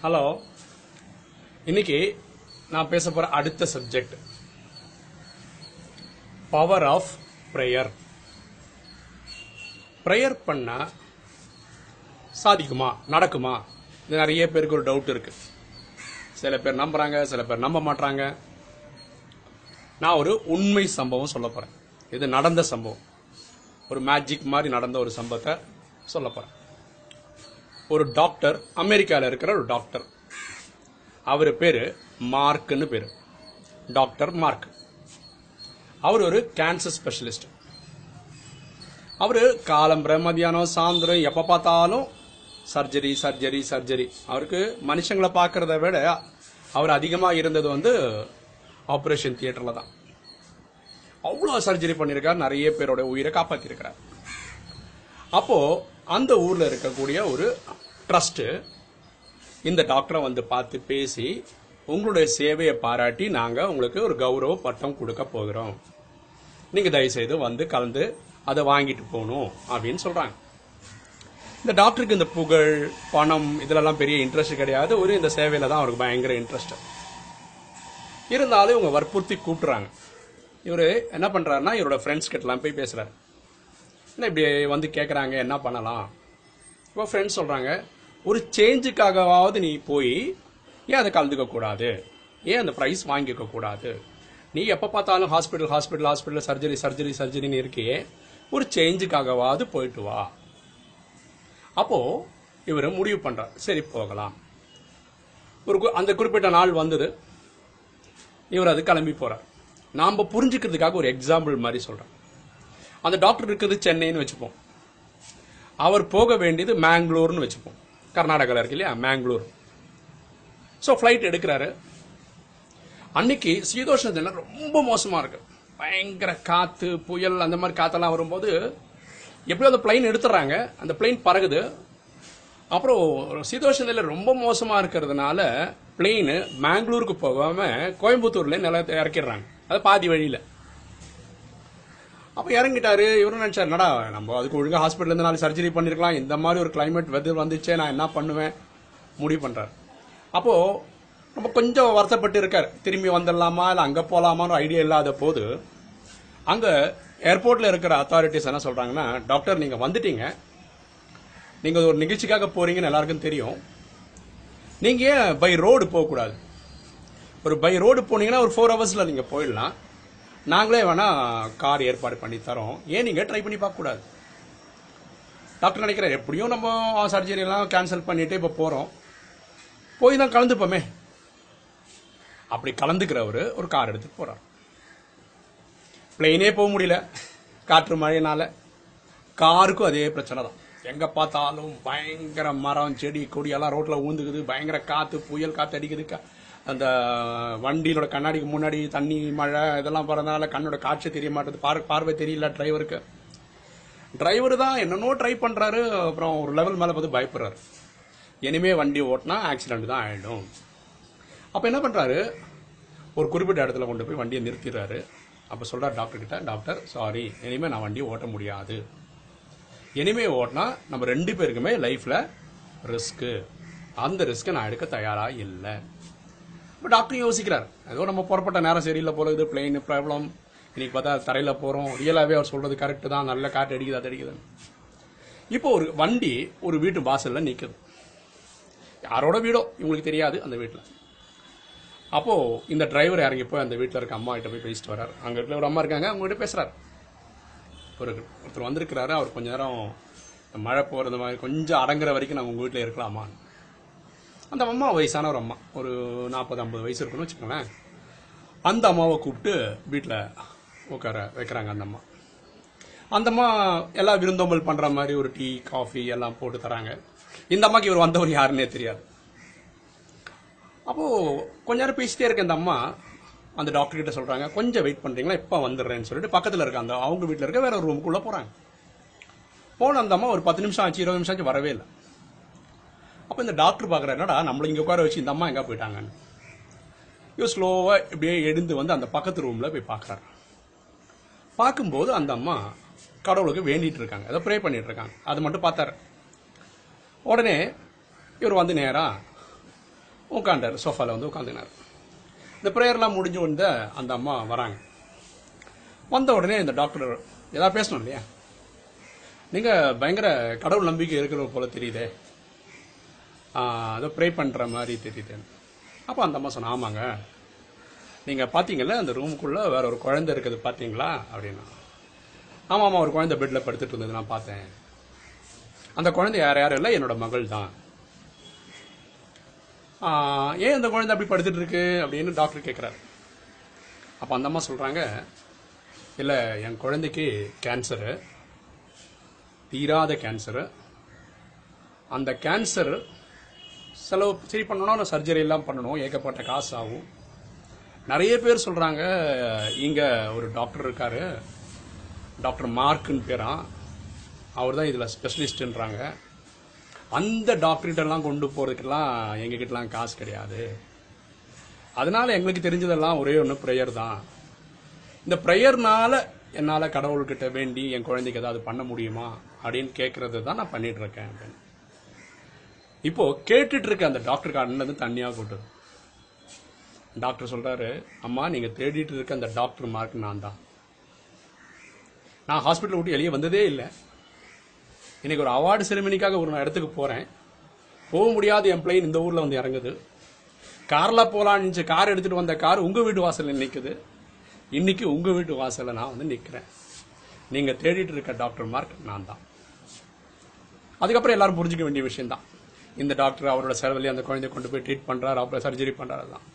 Hello. இன்னைக்கு நான் பேச போற அடுத்த subject power of prayer. Prayer பண்ணா சாதிக்குமா, நடக்குமா? இது நிறைய பேருக்கு ஒரு டவுட் இருக்கு. சில பேர் நம்புறாங்க, சில பேர் நம்ப மாட்டாங்க. நான் ஒரு உண்மை சம்பவம் சொல்ல போறேன். இது நடந்த சம்பவம், ஒரு மேஜிக் மாதிரி நடந்த ஒரு சம்பவத்தை சொல்ல போறேன். ஒரு டாக்டர், அமெரிக்காவில் இருக்கிற ஒரு டாக்டர், அவர் பேரு மார்க்னு பேரு, டாக்டர் மார்க். அவர் ஒரு கேன்சர் ஸ்பெஷலிஸ்ட். அவரு காலம்பரை மதியானம் சாயந்தரம் எப்ப பார்த்தாலும் சர்ஜரி சர்ஜரி சர்ஜரி. அவருக்கு மனுஷங்களை பார்க்கறத விட அவர் அதிகமாக இருந்தது ஆபரேஷன் தியேட்டர்ல தான். அவ்வளோ சர்ஜரி பண்ணியிருக்கார், நிறைய பேரோட உயிரை காப்பாற்றிருக்கிறார். அப்போ அந்த ஊர்ல இருக்கக்கூடிய ஒரு ட்ரஸ்ட் இந்த டாக்டரை வந்து பார்த்து பேசி, உங்களுடைய சேவையை பாராட்டி நாங்க உங்களுக்கு ஒரு கௌரவ பட்டம் கொடுக்க போகிறோம், நீங்க தயவுசெய்து வந்து கலந்து அதை வாங்கிட்டு போகணும் அப்படின்னு சொல்றாங்க. இந்த டாக்டருக்கு இந்த புகழ், பணம் இதுலலாம் பெரிய இன்ட்ரெஸ்ட் கிடையாது. ஒரு இந்த சேவையில தான் அவருக்கு பயங்கர இன்ட்ரெஸ்ட். இருந்தாலும் இவங்க வற்புறுத்தி கூப்பிட்டுறாங்க. இவரு என்ன பண்றாருன்னா, இவரோட ஃப்ரெண்ட்ஸ் கிட்டலாம் போய் பேசுறாரு. என்ன இப்படி வந்து கேட்குறாங்க, என்ன பண்ணலாம்? இப்போ ஃப்ரெண்ட்ஸ் சொல்கிறாங்க, ஒரு சேஞ்சுக்காகவாவது நீ போய் ஏன் அதை கலந்துக்க கூடாது, ஏன் அந்த ப்ரைஸ் வாங்கிக்க கூடாது? நீ எப்போ பார்த்தாலும் hospital hospital hospital surgery surgery சர்ஜரின்னு இருக்கியே, ஒரு சேஞ்சுக்காகவாவது போயிட்டு வா. அப்போது இவர் முடிவு பண்ணுறார், சரி போகலாம். அந்த குறிப்பிட்ட நாள் வந்தது, இவர் அது கிளம்பி போகிறார். நாம் புரிஞ்சுக்கிறதுக்காக ஒரு எக்ஸாம்பிள் மாதிரி சொல்கிறேன். அந்த டாக்டர் இருக்கிறது சென்னைன்னு வச்சுப்போம், அவர் போக வேண்டியது மேங்களூர்னு வச்சுப்போம், கர்நாடகாவில் இருக்கு இல்லையா, மேங்களூர். ஸோ ஃப்ளைட் எடுக்கிறாரு. அன்னைக்கு சீதோஷ்ண நிலை ரொம்ப மோசமாக இருக்கு, பயங்கர காற்று புயல் அந்த மாதிரி காற்றெல்லாம் வரும்போது எப்படியோ அந்த பிளைன் எடுத்துடுறாங்க, அந்த பிளைன் பறகுது. அப்புறம் சீதோஷ்ண நிலை ரொம்ப மோசமாக இருக்கிறதுனால பிளெயின் மேங்களூருக்கு போகாமல் கோயம்புத்தூர்ல நிலத்தை இறக்கிடுறாங்க, அது பாதி வழியில். அப்போ இறங்கிட்டாரு. இவரும் நினைச்சார், நடா நம்ம அதுக்கு ஒழுங்காக ஹாஸ்பிட்டல் இருந்து நாலு சர்ஜரி பண்ணிருக்கலாம், இந்த மாதிரி ஒரு கிளைமேட் வெதர் வந்துச்சே, நான் என்ன பண்ணுவேன் முடிவு பண்றாரு. அப்போ நம்ம கொஞ்சம் வருத்தப்பட்டு இருக்காரு, திரும்பி வந்துடலாமா இல்லை அங்கே போகலாமான்னு ஐடியா இல்லாத போது அங்கே ஏர்போர்ட்ல இருக்கிற அத்தாரிட்டிஸ் என்ன சொல்றாங்கன்னா, டாக்டர் நீங்க வந்துட்டீங்க, நீங்க ஒரு நிகழ்ச்சிக்காக போறீங்கன்னு எல்லாருக்கும் தெரியும், நீங்க ஏன் பை ரோடு போகக்கூடாது? ஒரு பை ரோடு போனீங்கன்னா ஒரு 4 ஹவர்ஸ்ல நீங்க போயிடலாம், நாங்களே வேணா கார் ஏற்பாடு பண்ணி தரோம், ஏன் நீங்க ட்ரை பண்ணி பார்க்க கூடாது? டாக்டர் நினைக்கிறார், எப்படியும் நம்ம சர்ஜரி எல்லாம் கேன்சல் பண்ணிட்டு இப்ப போறோம், போய் தான் கலந்துப்போமே. அப்படி கலந்துக்கிறவரு ஒரு கார் எடுத்துட்டு போறார். பிளெயினே போக முடியல காற்று மழையினால. காருக்கும் அதே பிரச்சனை தான், எங்க பார்த்தாலும் பயங்கர மரம் செடி கொடி எல்லாம் ரோட்ல ஊந்துக்குது, பயங்கர காத்து புயல் காத்து அடிக்குது. அந்த வண்டியோட கண்ணாடிக்கு முன்னாடி தண்ணி மழை இதெல்லாம் போறதுனால கண்ணோட காட்சி தெரிய மாட்டேது, பார்வை தெரியல டிரைவருக்கு. டிரைவர் தான் என்னன்னோ ட்ரை பண்றாரு, அப்புறம் ஒரு லெவல் மேல பார்த்து பயப்படுறாரு, இனிமே வண்டி ஓட்டினா ஆக்சிடென்ட் தான் ஆயிடும். அப்ப என்ன பண்றாரு, ஒரு குறிப்பிட்ட இடத்துல கொண்டு போய் வண்டியை நிறுத்திடுறாரு. அப்ப சொல்றாரு டாக்டர் கிட்ட, டாக்டர் சாரி, இனிமே நான் வண்டியை ஓட்ட முடியாது, இனிமே ஓட்டினா நம்ம 2 பேருக்குமே லைஃப்ல ரிஸ்க், அந்த ரிஸ்க் நான் எடுக்க தயாரா இல்லை. டாக்டர் யோசிக்கிறார், ஏதோ நம்ம புறப்பட்ட நேரம் சரியில்லை போல இது, பிளெயின் ப்ராப்ளம், இன்னைக்கு பார்த்தா தரையில போறோம், ரியலாவே அவர் சொல்றது கரெக்ட் தான், நல்ல காற்று அடிக்குது அது அடிக்குது. இப்போ ஒரு வண்டி ஒரு வீட்டு வாசல்ல நிக்குது, யாரோட வீடோ இவங்களுக்கு தெரியாது அந்த வீட்டுல. அப்போ இந்த டிரைவர் இறங்கி போய் அந்த வீட்டுல இருக்க அம்மா கிட்ட போய் பேசிட்டு வர்றாரு. அங்க இருக்கிற ஒரு அம்மா இருக்காங்க, அவங்க கிட்ட பேசுறாரு. ஒருத்தர் வந்திருக்கிறாரு, அவர் கொஞ்ச நேரம் மழை போறது மாதிரி கொஞ்சம் அடங்குற வரைக்கும் நம்ம உங்க வீட்டுல இருக்கலாமா? அந்த அம்மா வயசான ஒரு அம்மா, ஒரு 40-50 வயசு இருக்குன்னு வச்சுக்கோங்களேன். அந்த அம்மாவை கூப்பிட்டு வீட்டில் உட்கார வைக்கிறாங்க. அந்த அம்மா எல்லாம் விருந்தோம்பல் பண்ற மாதிரி ஒரு டீ காஃபி எல்லாம் போட்டு தராங்க. இந்த அம்மாக்கு இவர் வந்தவர் யாருன்னே தெரியாது. அப்போ கொஞ்ச நேரம் பேசிட்டே இருக்க இந்த அம்மா அந்த டாக்டர் கிட்ட சொல்றாங்க, கொஞ்சம் வெயிட் பண்றீங்களா, இப்ப வந்துடுறேன்னு சொல்லிட்டு பக்கத்துல இருக்க அந்த அவங்க வீட்டுல இருக்க வேற ஒரு ரூமுக்குள்ள போறாங்க. போன அந்த அம்மா ஒரு 10 நிமிஷம் ஆச்சு, 20 நிமிஷம் ஆச்சு, வரவே இல்லை. அப்ப இந்த டாக்டர் பாக்குறாரு, என்னடா நம்மள இங்க உட்கார வச்சு இந்த அம்மா எங்க போயிட்டாங்கன்னு. இவர் ஸ்லோவா இப்படியே எழுந்து வந்து அந்த பக்கத்து ரூம்ல போய் பாக்குறாரு. பார்க்கும்போது அந்த அம்மா கடவுளுக்கு வேண்டிட்டு இருக்காங்க, ஏதோ ப்ரே பண்ணிட்டு இருக்காங்க. அது மட்டும் பார்த்தாரு. உடனே இவர் வந்து நேரா உட்காண்டார், சோஃபாவில் வந்து உட்காந்துனார். இந்த ப்ரேயர்லாம் முடிஞ்சு வந்து அந்த அம்மா வராங்க. வந்த உடனே இந்த டாக்டர் ஏதாவது பேசணும் இல்லையா, நீங்கள் பயங்கர கடவுள் நம்பிக்கை இருக்கிற போல தெரியுதே, அதை ப்ரே பண்ணுற மாதிரி தெரியுது. அப்போ அந்த அம்மா சொன்ன, ஆமாங்க, நீங்கள் பார்த்தீங்கல்ல அந்த ரூமுக்குள்ளே வேற ஒரு குழந்தை இருக்குது பார்த்தீங்களா அப்படின்னா. ஆமாம், ஒரு குழந்தை பெட்டில் படுத்துட்டு இருந்தது, நான் பார்த்தேன். அந்த குழந்தை யாரும் இல்லை, என்னோட மகள் தான். ஏன் அந்த குழந்தை அப்படி படுத்துட்டு இருக்கு அப்படின்னு டாக்டர் கேட்குறாரு. அப்போ அந்த அம்மா சொல்கிறாங்க, இல்லை, என் குழந்தைக்கு கேன்சரு, தீராத கேன்சரு. அந்த கேன்சர் செலவு சரி பண்ணணும், சர்ஜரி எல்லாம் பண்ணணும், ஏகப்பட்ட காசு ஆகும். நிறைய பேர் சொல்கிறாங்க, இங்கே ஒரு டாக்டர் இருக்காரு, டாக்டர் மார்க்குன்னு பேரான், அவர் தான் இதில் ஸ்பெஷலிஸ்ட்ன்றாங்க. அந்த டாக்டர்கிட்டலாம் கொண்டு போகிறதுக்கெல்லாம் எங்ககிட்டலாம் காசு கிடையாது. அதனால எங்களுக்கு தெரிஞ்சதெல்லாம் ஒரே ஒன்று ப்ரேயர் தான். இந்த ப்ரேயர்னால என்னால் கடவுள்கிட்ட வேண்டி என் குழந்தைக்கு ஏதாவது பண்ண முடியுமா அப்படின்னு கேட்கறது தான் நான் பண்ணிட்டு இருக்கேன் அப்படின்னு. இப்போ கேட்டுட்டு இருக்க அந்த டாக்டருக்கு அண்ணது தண்ணியாக கூட்டுது. டாக்டர் சொல்றாரு, அம்மா, நீங்க தேடிட்டு இருக்க அந்த டாக்டர் மார்க் நான் தான். நான் ஹாஸ்பிட்டல் விட்டு வெளியே வந்ததே இல்லை. இன்னைக்கு ஒரு அவார்டு செரிமனிக்காக ஒரு இடத்துக்கு போறேன். போக முடியாத என் பிளைன் இந்த ஊர்ல வந்து இறங்குது. கார்ல போலான்னு கார் எடுத்துட்டு வந்த கார் உங்க வீட்டு வாசல்ல நிற்குது. இன்னைக்கு உங்க வீட்டு வாசல்ல நான் வந்து நிற்கிறேன். நீங்க தேடிட்டு இருக்க டாக்டர் மார்க் நான் தான். அதுக்கப்புறம் எல்லாரும் புரிஞ்சுக்க வேண்டிய விஷயம் தான், இந்த டாக்டர் அவரோட செலவுலேயே அந்த குழந்தைய கொண்டு போய் ட்ரீட் பண்றாரு, அப்புறம் சர்ஜரி பண்றாரு. தான்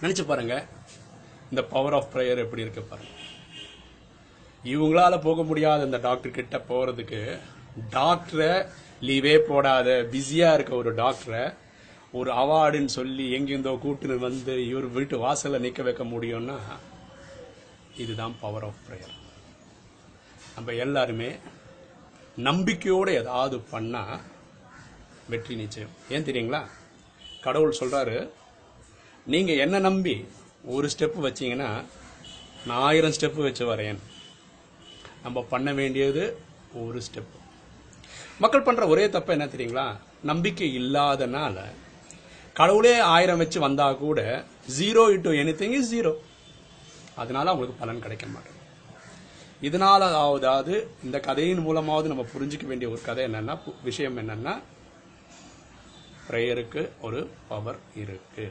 நினைச்சு பாருங்க, இந்த பவர் ஆஃப் ப்ரேயர் எப்படி இருக்கு பாருங்க. இவங்களால போக முடியாத இந்த டாக்டர் கிட்ட போறதுக்கு டாக்டரை லீவே போடாத பிஸியா இருக்க ஒரு டாக்டரை ஒரு அவார்டுன்னு சொல்லி எங்கிருந்தோ கூட்டுன்னு வந்து இவர் வீட்டு வாசல்ல நிக்க வைக்க முடியும்னா இதுதான் பவர் ஆஃப் ப்ரேயர். நம்ம எல்லாருமே நம்பிக்கையோட ஏதாவது பண்ணா வெற்றி நிச்சயம். ஏன் தெரியுங்களா? கடவுள் சொல்றாரு, நீங்க என்ன நம்பி ஒரு ஸ்டெப் வச்சீங்கன்னா நான் 1000 ஸ்டெப் வச்சு வரேன். நம்ம பண்ண வேண்டியது ஒரு ஸ்டெப். மக்கள் பண்ற ஒரே தப்பு என்ன தெரியுங்களா? நம்பிக்கை இல்லாதனால கடவுளே 1000 வச்சு வந்தா கூட 0 into anything is 0. அதனால அவங்களுக்கு பலன் கிடைக்க மாட்டேங்குது. இதனாலாவது இந்த கதையின் மூலமாவது நம்ம புரிஞ்சுக்க வேண்டிய ஒரு கதை என்னன்னா, விஷயம் என்னன்னா, பிரேயருக்கு ஒரு பவர் இருக்கு.